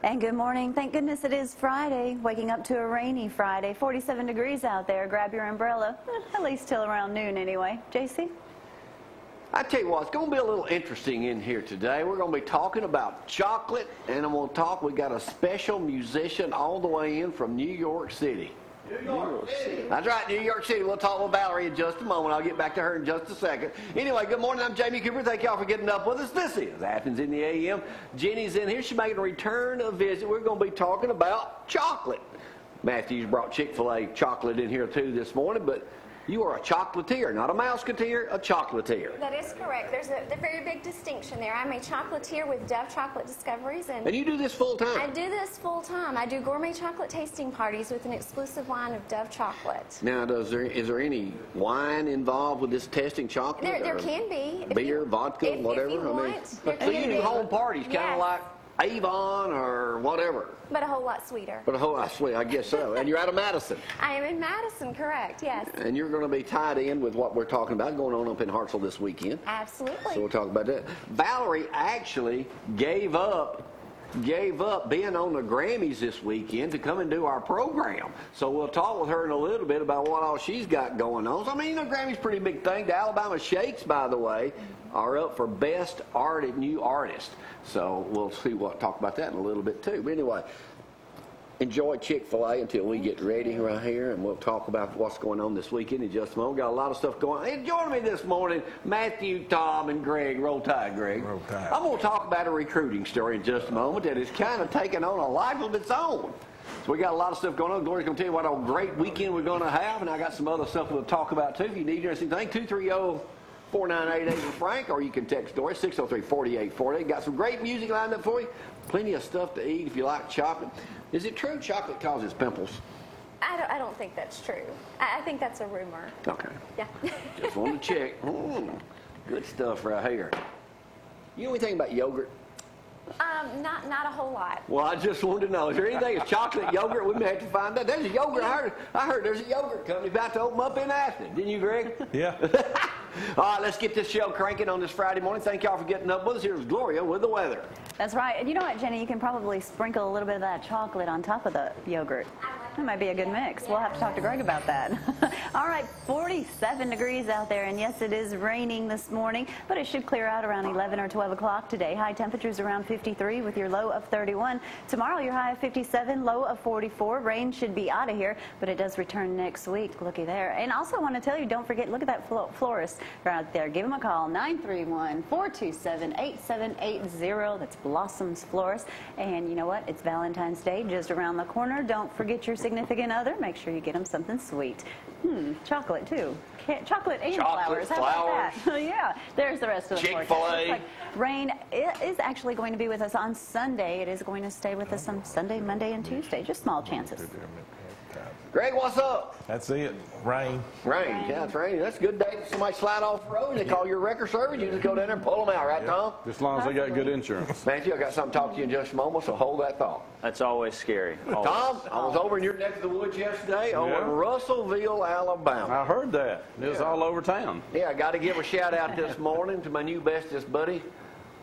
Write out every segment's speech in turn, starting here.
And good morning. Thank goodness it is Friday. Waking up to a rainy Friday. 47 degrees out there. Grab your umbrella, at least till around noon anyway. JC? I tell you what, it's going to be a little interesting in here today. We're going to be talking about chocolate, and I'm going to talk, we got a special musician all the way in from New York City. New York City. That's right, New York City. We'll talk with Valerie in just a moment. I'll get back to her in just a second. Anyway, good morning. I'm Jamie Cooper. Thank y'all for getting up with us. This is Athens in the AM. Jenny's in here. She's making a return of visit. We're going to be talking about chocolate. Matthew's brought Chick-fil-A chocolate in here too this morning, but you are a chocolatier, not a mouseketeer, a chocolatier. That is correct. There's a very big distinction there. I'm a chocolatier with Dove Chocolate Discoveries. And you do this full time? I do this full time. I do gourmet chocolate tasting parties with an exclusive line of Dove chocolate. Now, is there any wine involved with this testing chocolate? There can be. Beer, vodka, whatever? If you want, so you do home parties, kind of like Avon or whatever. But a whole lot sweeter. But a whole lot sweeter, I guess so. And you're out of Madison. I am in Madison, correct, yes. And you're going to be tied in with what we're talking about going on up in Hartsville this weekend. Absolutely. So we'll talk about that. Valerie actually gave up being on the Grammys this weekend to come and do our program. So we'll talk with her in a little bit about what all she's got going on. So, I mean, Grammy's a pretty big thing. The Alabama Shakes, by the way, are up for Best New Artist. So we'll talk about that in a little bit too. But anyway, enjoy Chick-fil-A until we get ready right here, and we'll talk about what's going on this weekend in just a moment. We've got a lot of stuff going on. Hey, joining me this morning, Matthew, Tom, and Greg. Roll Tide, Greg. Roll Tide. I'm going to talk about a recruiting story in just a moment that is kind of taking on a life of its own. So we got a lot of stuff going on. Gloria's going to tell you what a great weekend we're going to have, and I got some other stuff we'll talk about too. If you need anything, 230-4988 Frank, or you can text Doris 603-4848. Got some great music lined up for you. Plenty of stuff to eat if you like chocolate. Is it true chocolate causes pimples? I don't think that's true. I think that's a rumor. Okay. Yeah. Just wanted to check. Good stuff right here. You know anything about yogurt? Not a whole lot. Well, I just wanted to know, is there anything that's chocolate yogurt? We may have to find out. There's a yogurt. I heard there's a yogurt company about to open up in Athens. Didn't you, Greg? Yeah. All right, let's get this show cranking on this Friday morning. Thank y'all for getting up with us. Here's Gloria with the weather. That's right. And you know what, Jenny? You can probably sprinkle a little bit of that chocolate on top of the yogurt. That might be a good mix. We'll have to talk to Greg about that. All right, 47 degrees out there, and yes, it is raining this morning, but it should clear out around 11 or 12 o'clock today. High temperatures around 53 with your low of 31. Tomorrow, your high of 57, low of 44. Rain should be out of here, but it does return next week. Looky there. And also, I want to tell you, don't forget, look at that florist right there. Give him a call, 931-427-8780. That's Blossom's Florist. And you know what? It's Valentine's Day just around the corner. Don't forget your significant other. Make sure you get them something sweet. Chocolate too. Chocolate and flowers. How about that? Yeah. There's the rest of the Chick-fil-A. Rain is actually going to be with us on Sunday. It is going to stay with us on Sunday, Monday, and Tuesday. Just small chances. Greg, what's up? That's it. Rain. Rain. Yeah, it's raining. That's a good day. Somebody slide off the road. They call your record service. You just go down there and pull them out, right, Tom? Just as long as they got good insurance. Matthew, I got something to talk to you in just a moment, so hold that thought. That's always scary. Always. Tom, I was over in your neck of the woods yesterday over in Russellville, Alabama. I heard that. It was all over town. Yeah, I got to give a shout out this morning to my new bestest buddy,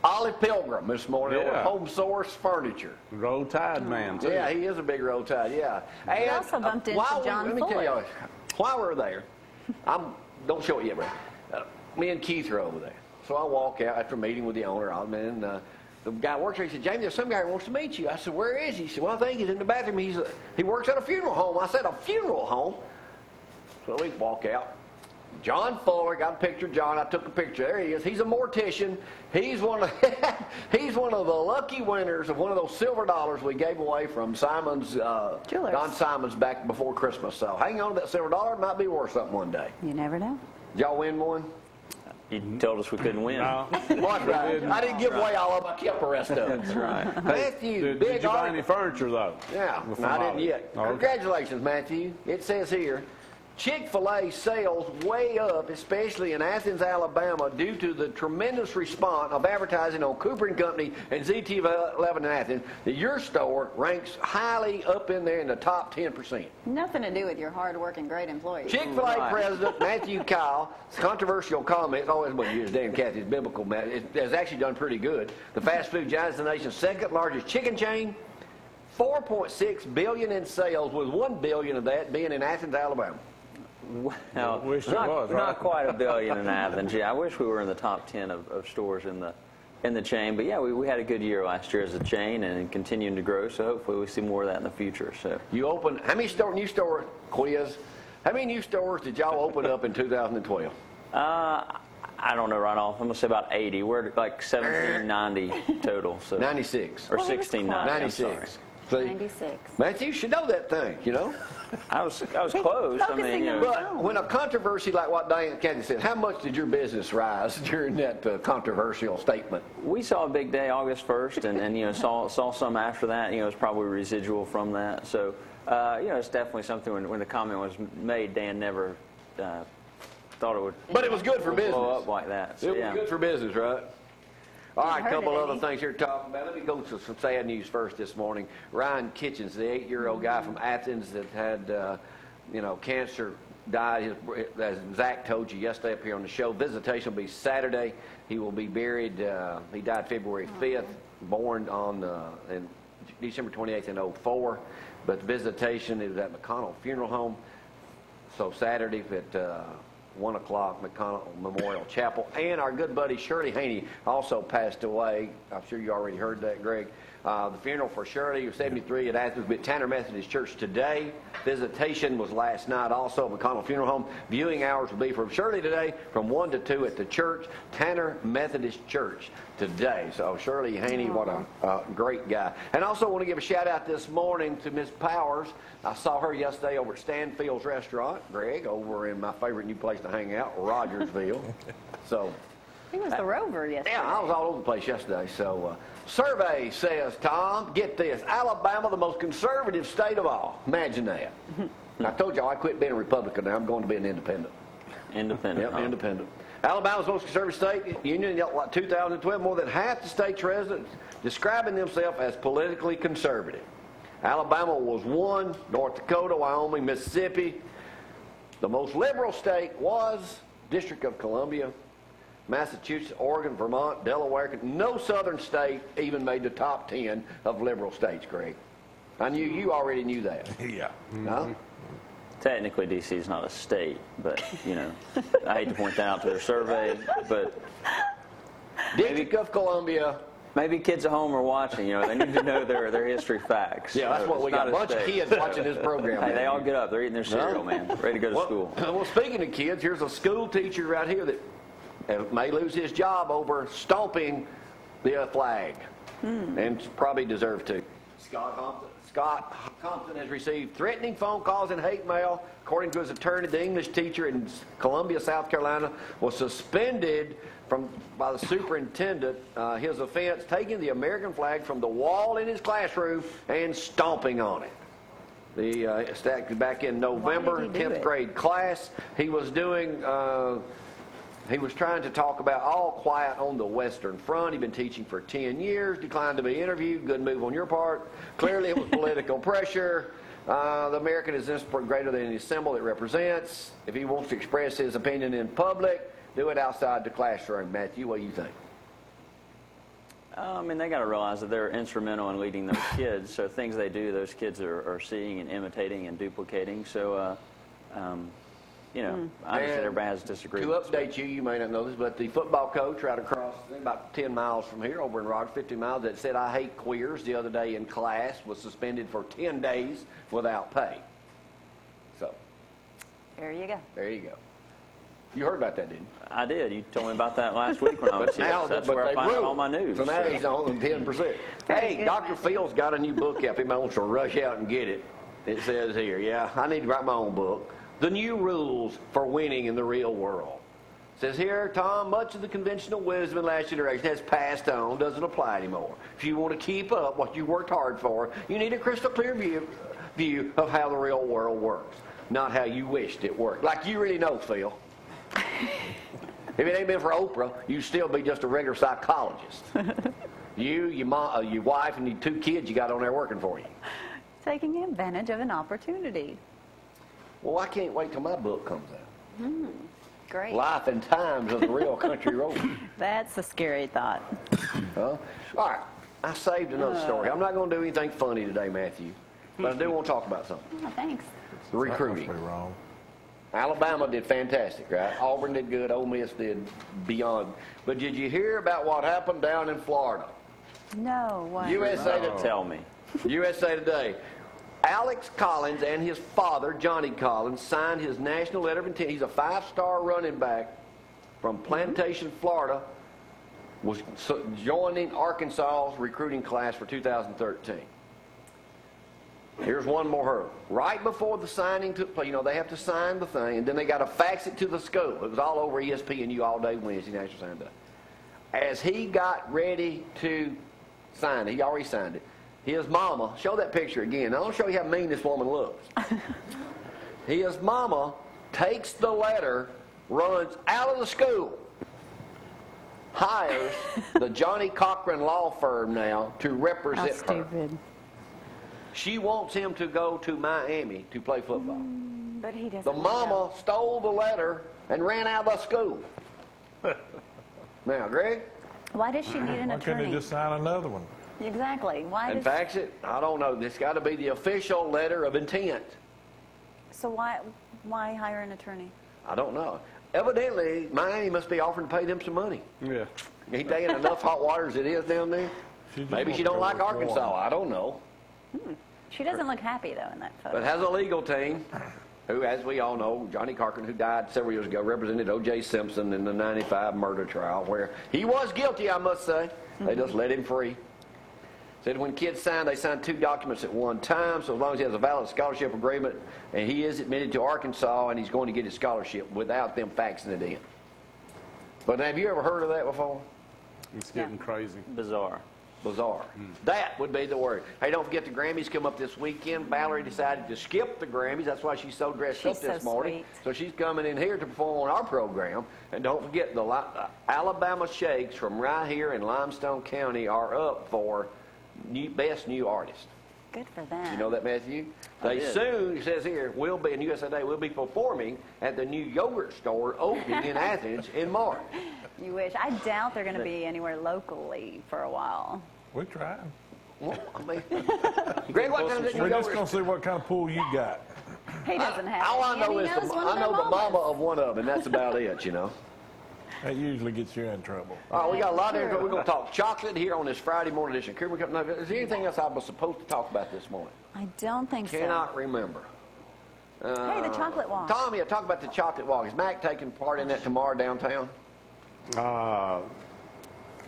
Ollie Pilgrim, this morning over Home Source Furniture. Roll Tide man, too. Yeah, he is a big Roll Tide, yeah. We also bumped into John Let me tell you, while we're there, don't show it yet, Brad. Me and Keith are over there. So I walk out after a meeting with the owner, and the guy works there. He said, Jamie, there's some guy who wants to meet you. I said, where is he? He said, well, I think he's in the bathroom. He works at a funeral home. I said, a funeral home? So we walk out. John Fuller, got a picture of John. I took a picture. There he is. He's a mortician. He's one of the lucky winners of one of those silver dollars we gave away from Simon's Don Simon's back before Christmas. So hang on to that silver dollar. It might be worth something one day. You never know. Did y'all win one? You told us we couldn't win. No. What's right? I didn't give away all of them. I kept the rest of them. That's right. Matthew, Did you buy any furniture, though? Yeah, I didn't yet. Okay. Congratulations, Matthew. It says here, Chick-fil-A sales way up, especially in Athens, Alabama, due to the tremendous response of advertising on Cooper & Company and ZT11 in Athens, that your store ranks highly up in there in the top 10%. Nothing to do with your hard-working, great employees. Chick-fil-A President Matthew Kyle, controversial comments, always want to use Dan Cathy's biblical, it has actually done pretty good. The fast food giant is the nation's second largest chicken chain $4.6 billion in sales, with $1 billion of that being in Athens, Alabama. Well, wish it not, was, right? not quite $1 billion in Athens. Yeah, I wish we were in the top 10 of stores in the chain. But yeah, we had a good year last year as a chain and continuing to grow. So hopefully we see more of that in the future. So You opened, how many new store quiz? How many new stores did y'all open up in 2012? I don't know right off. I'm gonna say about 80. We're at like 1790 total. So 96. or Well, he was 1690. I'm sorry. 96. See? 96. Matthew, you should know that thing, you know? I was close. I mean, you know, But when a controversy like what Diane Kennedy said, how much did your business rise during that controversial statement? we saw a big day August 1st, and you know saw some after that. You know, it's probably residual from that. So you know, it's definitely something. When the comment was made, Dan never thought it would. But it was good for business. Blow up like that. So, It yeah. was good for business, right? All right, a heard couple it, other Eddie. things here to talk about. Let me go to some sad news first this morning. Ryan Kitchens, the 8-year-old guy from Athens that had, cancer, died. As Zach told you yesterday up here on the show, visitation will be Saturday. He will be buried. He died February 5th, born on in December 28th in 04. But the visitation is at McConnell Funeral Home. So Saturday at 1 o'clock, McConnell Memorial Chapel. And our good buddy Shirley Haney also passed away. I'm sure you already heard that, Greg. The funeral for Shirley, who was 73, at Athens, at Tanner Methodist Church today. Visitation was last night also at McConnell Funeral Home. Viewing hours will be from Shirley today from 1 to 2 at the church, Tanner Methodist Church today. So Shirley Haney, what a great guy. And also want to give a shout out this morning to Miss Powers. I saw her yesterday over at Stanfield's Restaurant, Greg, over in my favorite new place to hang out, Rogersville. So, He was the rover yesterday. yeah, I was all over the place yesterday. So, survey says, Tom, get this, Alabama, the most conservative state of all. Imagine that. I told y'all I quit being a Republican now. I'm going to be an independent. Independent. Yep, huh? independent. Alabama's most conservative state union in 2012, more than half the state's residents describing themselves as politically conservative. Alabama was 1, North Dakota, Wyoming, Mississippi. The most liberal state was District of Columbia, Massachusetts, Oregon, Vermont, Delaware. No southern state even made the top 10 of liberal states, Greg. I knew you already knew that. Yeah. No? Technically, D.C. is not a state, but you know, I hate to point that out to their survey, but District of Columbia. maybe kids at home are watching. You know, they need to know their history facts. Yeah, that's So what it's we got. A not bunch of state. kids watching this program. Hey, they all get up. They're eating their cereal, man. Ready to go to school. Well, speaking of kids, here's a school teacher right here that may lose his job over stomping the flag, and probably deserved to. Scott Compton has received threatening phone calls and hate mail. According to his attorney, the English teacher in Columbia, South Carolina, was suspended by the superintendent. His offense, taking the American flag from the wall in his classroom and stomping on it. The stacked back in November, Why did he do 10th it? grade class. He was doing. He was trying to talk about all quiet on the Western Front. He'd been teaching for 10 years, declined to be interviewed. Good move on your part. Clearly, it was political pressure. The American is this greater than any symbol it represents. If he wants to express his opinion in public, do it outside the classroom. Matthew, what do you think? I mean, they got to realize that they're instrumental in leading those kids. So things they do, those kids are seeing and imitating and duplicating. So, you know, I understand And everybody has to disagreements. update you, you may not know this, but the football coach right across, about 10 miles from here, over in Rogers, 50 miles, that said, I hate queers the other day in class, was suspended for 10 days without pay. So, There you go. there you go. You heard about that, didn't you? I did. You told me about that last week when I was here. So that's where I find out all my news. So now So- he's on 10%. Very Hey, good, Dr. man. Phil's got a new book out. If anybody wants to rush out and get it, it says here, yeah, I need to write my own book. The New Rules for Winning in the Real World. It says here, Tom, much of the conventional wisdom in last generation has passed on, doesn't apply anymore. If you want to keep up what you worked hard for, you need a crystal clear view of how the real world works, not how you wished it worked. Like you really know, Phil. If it ain't been for Oprah, you'd still be just a regular psychologist. You, your mom, your wife, and your 2 kids you got on there working for you. Taking advantage of an opportunity. Well, I can't wait till my book comes out. Great. Life and Times of the Real Country Road. That's a scary thought. Huh? All right. I saved another story. I'm not going to do anything funny today, Matthew, but I do want to talk about something. Oh, thanks. The recruiting. That must be wrong. Alabama did fantastic, right? Auburn did good. Ole Miss did beyond. But did you hear about what happened down in Florida? No, what? USA Tell me. USA Today. Alex Collins and his father, Johnny Collins, signed his national letter of intent. He's a 5-star running back from Plantation, Florida, was joining Arkansas's recruiting class for 2013. Here's one more hurdle. Right before the signing took place, they have to sign the thing, and then they got to fax it to the school. It was all over ESPNU all day Wednesday, National Signing Day. As he got ready to sign it, he already signed it, his mama, show that picture again. Now, I'll show you how mean this woman looks. His mama takes the letter, runs out of the school, hires the Johnny Cochran law firm now to represent her. Stupid. She wants him to go to Miami to play football. But he doesn't. The mama stole the letter and ran out of the school. Now, Greg? Why does she need an Why couldn't attorney? he just sign another one? Exactly. Why And does? fax it? I don't know. It's got to be the official letter of intent. So why hire an attorney? I don't know. Evidently, Miami must be offering to pay them some money. Yeah. Ain't they in enough hot water as it is down there? just Maybe wants she to don't go like with Arkansas. one. I don't know. She doesn't look happy though in that photo. But has a legal team who, as we all know, Johnny Cochran, who died several years ago, represented O.J. Simpson in the 95 murder trial, where he was guilty, I must say. They just let him free. Said when kids sign, they sign 2 documents at one time, so as long as he has a valid scholarship agreement, and he is admitted to Arkansas, and he's going to get his scholarship without them faxing it in. But have you ever heard of that before? It's getting crazy. Bizarre. Bizarre. That would be the word. Hey, don't forget the Grammys come up this weekend. Valerie decided to skip the Grammys. That's why she's so dressed She's up this so morning. sweet. So she's coming in here to perform on our program. And don't forget, the Alabama Shakes from right here in Limestone County are up for Best New Artist. Good for them. You know that, Matthew? I They did. soon, it says here, will be in USA Today, will be performing at the new yogurt store opening in Athens in March. You wish. I doubt they're going to be anywhere locally for a while. We tried. Well, I mean, Greg, what kind of new We're just yogurt going to see what kind of pool you got. He doesn't have All I any, know and is he knows one I of know their the mamas. mama of one of them, and that's about it, That usually gets you in trouble. All right, we got a lot of info. We're going to talk chocolate here on this Friday morning edition. Is there anything else I was supposed to talk about this morning? I don't think Cannot remember. Hey, the chocolate walk. Tommy, talk about the chocolate walk. Is Mac taking part in that tomorrow downtown?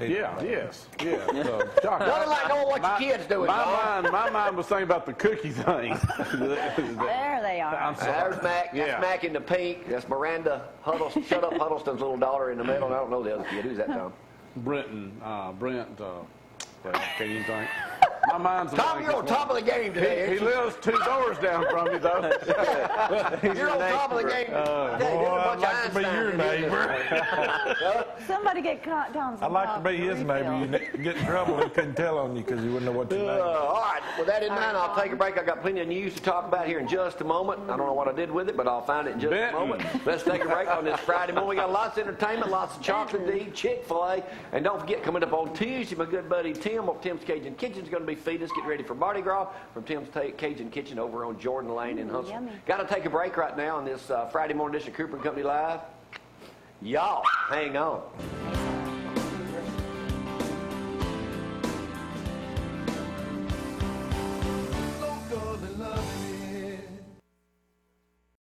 Yeah, yes, yeah. Nothing like knowing what your kids doing, dog. My mind was thinking about the cookie thing. There they are. I'm sorry. There's Mac. That's Yeah. Mac in the pink. That's Miranda Huddleston. Shut up, Huddleston's little daughter in the middle. And I don't know the other kid. Who's that, Tom? Brent, well, can't even think. My mind's a Tom, blank you're on this top of the game today. He ain't you? lives 2 doors down from me, though. You're on top of the game. Boy, I'd like to be your neighbor. Somebody get Tom's. I'd like to be his neighbor. You get in trouble, he couldn't tell on you because he wouldn't know what your name is. All right, with that in mind, I'll take a break. I've got plenty of news to talk about here in just a moment. I don't know what I did with it, but I'll find it in just a Benton. moment. Let's take a break on this Friday morning. We got lots of entertainment, lots of chocolate to eat, Chick-fil-A. And don't forget, coming up on Tuesday, my good buddy Tim of Tim's Cajun Kitchen is going to be feeding us. Get ready for Mardi Gras from Tim's Cajun Kitchen over on Jordan Lane in Huntsville. Yummy. Got to take a break right now on this Friday morning edition of Cooper & Company Live. Y'all, hang on.